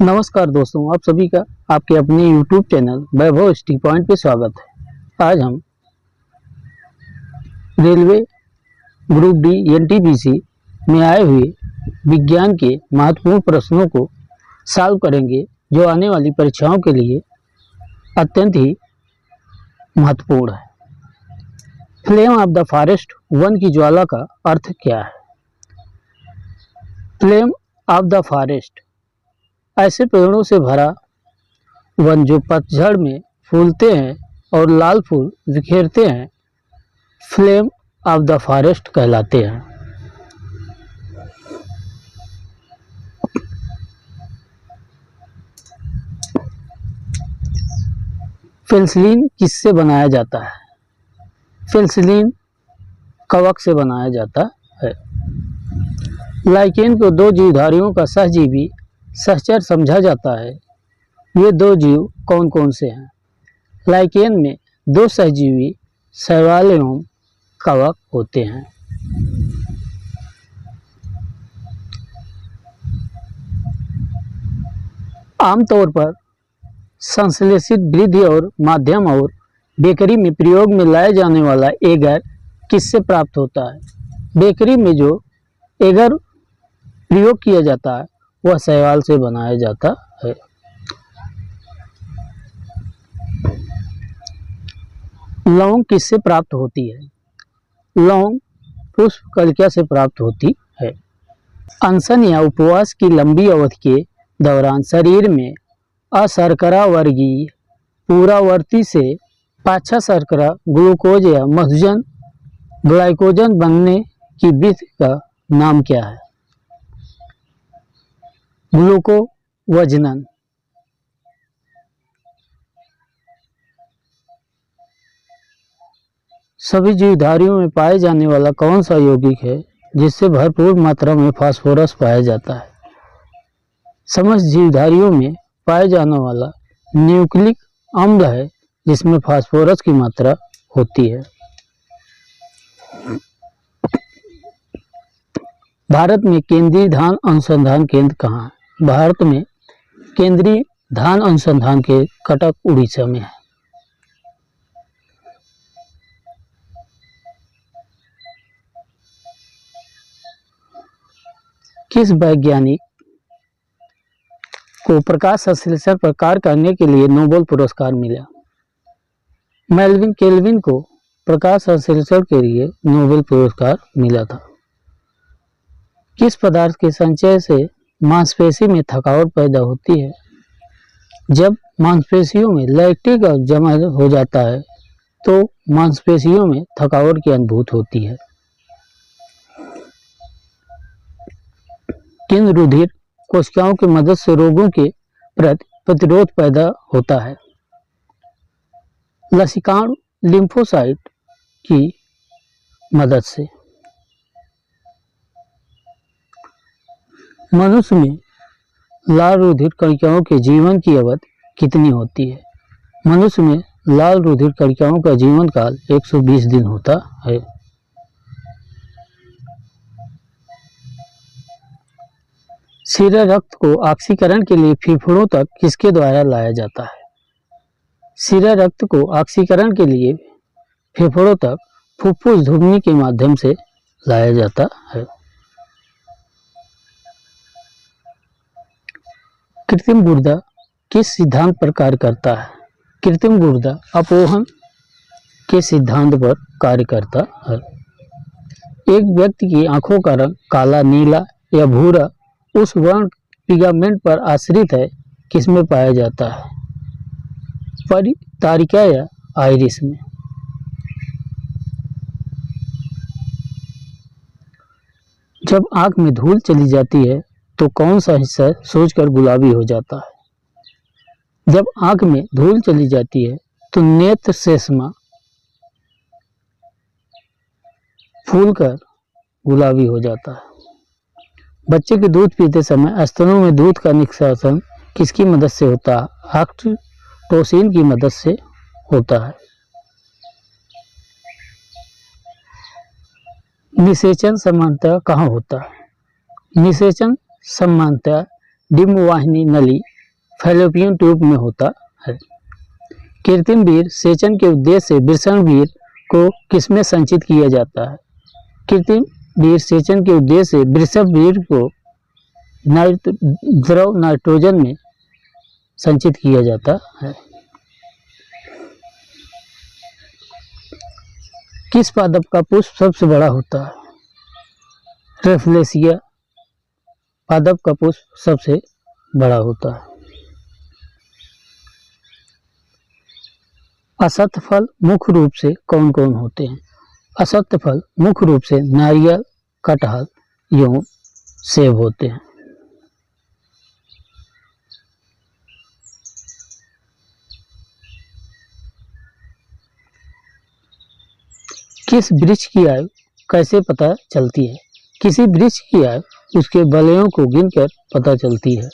नमस्कार दोस्तों, आप सभी का आपके अपने YouTube चैनल वैभव स्टी पॉइंट पे स्वागत है। आज हम रेलवे ग्रुप डी एनटीपीसी में आए हुए विज्ञान के महत्वपूर्ण प्रश्नों को सॉल्व करेंगे, जो आने वाली परीक्षाओं के लिए अत्यंत ही महत्वपूर्ण है। Flame of the forest, one की ज्वाला का अर्थ क्या है? फ्लेम ऑफ द फॉरेस्ट ऐसे पेड़ों से भरा वन जो पतझड़ में फूलते हैं और लाल फूल बिखेरते हैं, फ्लेम ऑफ द फॉरेस्ट कहलाते हैं। पेनिसिलिन किससे बनाया जाता है? पेनिसिलिन कवक से बनाया जाता है। लाइकेन को दो जीवधारियों का सहजीवी सहचर समझा जाता है। ये दो जीव कौन कौन से हैं? लाइकेन में दो सहजीवी शैवाल एवं कवक होते हैं। आमतौर पर संश्लेषित वृद्धि और माध्यम और बेकरी में प्रयोग में लाया जाने वाला एगर किससे प्राप्त होता है? बेकरी में जो एगर प्रयोग किया जाता है वह शैवाल से बनाया जाता है। लौंग किससे प्राप्त होती है? लौंग पुष्पकलिका से प्राप्त होती है। अनशन या उपवास की लंबी अवधि के दौरान शरीर में अशर्करा वर्गीय पूरावर्ती से पाछा शर्करा ग्लूकोज या मधुजन ग्लाइकोजन बनने की विधि का नाम क्या है? ग्लूकोवजनन। सभी जीवधारियों में पाए जाने वाला कौन सा यौगिक है जिससे भरपूर मात्रा में फास्फोरस पाया जाता है? समस्त जीवधारियों में पाए जाने वाला न्यूक्लिक अम्ल है जिसमें फास्फोरस की मात्रा होती है। भारत में केंद्रीय धान अनुसंधान केंद्र कहाँ है? भारत में केंद्रीय धान अनुसंधान केंद्र कटक उड़ीसा में है। किस वैज्ञानिक को प्रकाश संश्लेषण पर कार्य करने के लिए नोबेल पुरस्कार मिला? मेल्विन केल्विन को प्रकाश संश्लेषण के लिए नोबेल पुरस्कार मिला था। किस पदार्थ के संचय से मांसपेशी में थकावट पैदा होती है? जब मांसपेशियों में लैक्टिक एसिड जमा हो जाता है तो मांसपेशियों में थकावट की अनुभूति होती है। किन रुधिर कोशिकाओं की मदद से रोगों के प्रति प्रतिरोध पैदा होता है? लसिकाणु लिम्फोसाइट की मदद से। मनुष्य में लाल रुधिर कणिकाओं के जीवन की अवधि कितनी होती है? मनुष्य में लाल रुधिर कणिकाओं का जीवन काल 120 दिन होता है। शिरा रक्त को ऑक्सीकरण के लिए फेफड़ों तक किसके द्वारा लाया जाता है? शिरा रक्त को ऑक्सीकरण के लिए फेफड़ों तक फुफ्फुस धमनी के माध्यम से लाया जाता है। कृत्रिम गुर्दा किस सिद्धांत पर कार्य करता है? कृत्रिम गुर्दा अपोहन के सिद्धांत पर कार्य करता है। एक व्यक्ति की आंखों का रंग काला, नीला या भूरा उस वर्ण पिगमेंट पर आश्रित है किसमें पाया जाता है? परितारिका या आइरिस में। जब आंख में धूल चली जाती है तो कौन सा हिस्सा सोचकर गुलाबी हो जाता है? जब आंख में धूल चली जाती है तो नेत्र शेषमा फूलकर गुलाबी हो जाता है। बच्चे के दूध पीते समय स्तनों में दूध का निष्कासन किसकी मदद से होता है? ऑक्सीटोसिन की मदद से होता है। निषेचन सामान्यतः कहाँ होता है? निषेचन सामान्यतः डिम्ब वाहिनी नली फैलोपियन ट्यूब में होता है। कृत्रिम वीर्य सेचन के उद्देश्य से वृषण वीर्य को किसमें संचित किया जाता है? कृत्रिम वीर्य सेचन के उद्देश्य से वृषभ वीर्य को द्रव नाइट्रोजन में संचित किया जाता है। किस पादप का पुष्प सबसे बड़ा होता है? रेफलेशिया पादप का पुष्प सबसे बड़ा होता है। असत्य फल मुख्य रूप से कौन कौन होते हैं? असत्य फल मुख्य रूप से नारियल, कटहल एवं सेब होते हैं। किस वृक्ष की आयु कैसे पता चलती है? किसी वृक्ष की आयु उसके बलयों को गिनकर पता चलती है।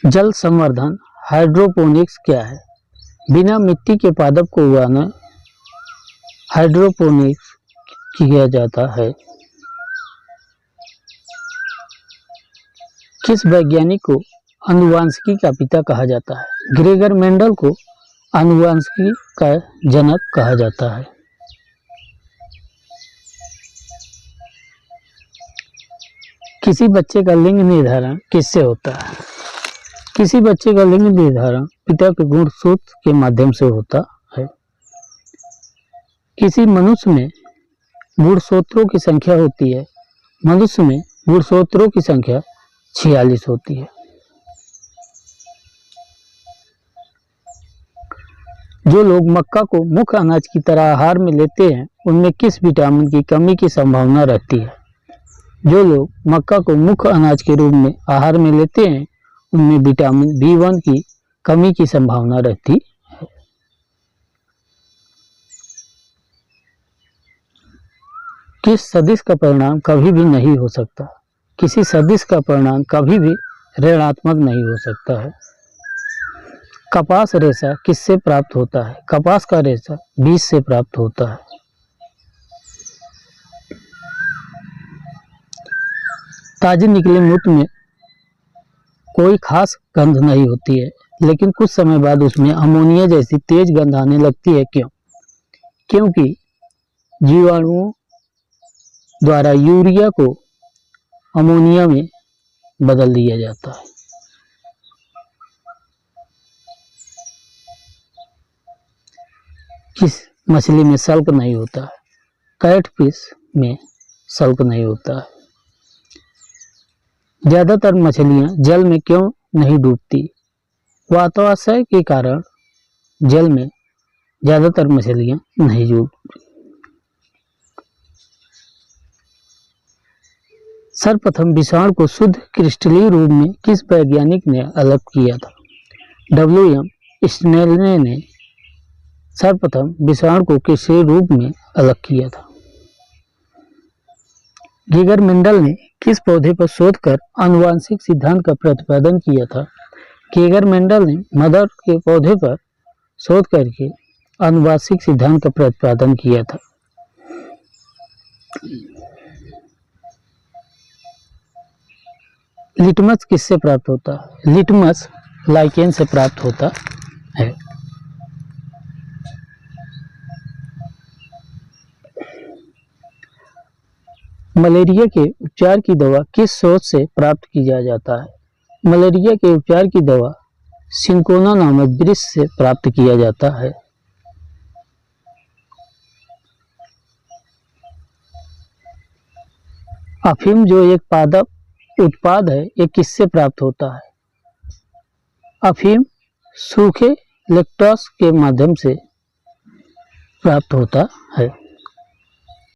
जल संवर्धन हाइड्रोपोनिक्स क्या है? बिना मिट्टी के पादप को उगाना हाइड्रोपोनिक्स किया जाता है। किस वैज्ञानिक को आनुवांशिकी का पिता कहा जाता है? ग्रेगर मेंडल को आनुवांशिकी का जनक कहा जाता है। किसी बच्चे का लिंग निर्धारण किससे होता है? किसी बच्चे का लिंग निर्धारण पिता के गुणसूत्र के माध्यम से होता है। किसी मनुष्य में गुणसूत्रों की संख्या होती है। मनुष्य में गुणसूत्रों की संख्या 46 होती है। जो लोग मक्का को मुख्य अनाज की तरह आहार में लेते हैं उनमें किस विटामिन की कमी की संभावना रहती है? जो लोग मक्का को मुख्य अनाज के रूप में आहार में लेते हैं उनमें विटामिन B1 की कमी की संभावना रहती है। किस सदिश का परिणाम कभी भी नहीं हो सकता? किसी सदिश का परिणाम कभी भी ऋणात्मक नहीं हो सकता है। कपास रेशा किससे प्राप्त होता है? कपास का रेशा बीज से प्राप्त होता है। ताजे निकले मूत्र में कोई खास गंध नहीं होती है, लेकिन कुछ समय बाद उसमें अमोनिया जैसी तेज गंध आने लगती है। क्यों? क्योंकि जीवाणुओं द्वारा यूरिया को अमोनिया में बदल दिया जाता है। किस मछली में सल्क नहीं होता है? कैटफिश में सल्क नहीं होता है। ज्यादातर मछलियां जल में क्यों नहीं डूबती? वातावरण के कारण जल में ज्यादातर मछलियां नहीं डूबती। सर्वप्रथम विषाणु को शुद्ध क्रिस्टलीय रूप में किस वैज्ञानिक ने अलग किया था? W.M. स्नेल ने सर्वप्रथम विषाणु को क्रिस्टलीय रूप में अलग किया था। ग्रेगर मेंडल ने किस पौधे पर शोध कर आनुवांशिक सिद्धांत का प्रतिपादन किया था? ग्रेगर मेंडल ने मदर के पौधे पर शोध करके आनुवांशिक सिद्धांत का प्रतिपादन किया था। लिटमस किससे प्राप्त होता है? लिटमस लाइकेन से प्राप्त होता है। मलेरिया के उपचार की दवा किस स्रोत से प्राप्त किया जाता है? मलेरिया के उपचार की दवा सिंकोना नामक वृक्ष से प्राप्त किया जाता है। अफीम जो एक पादप उत्पाद है, ये किससे प्राप्त होता है? अफीम सूखे लैक्टोस के माध्यम से प्राप्त होता है।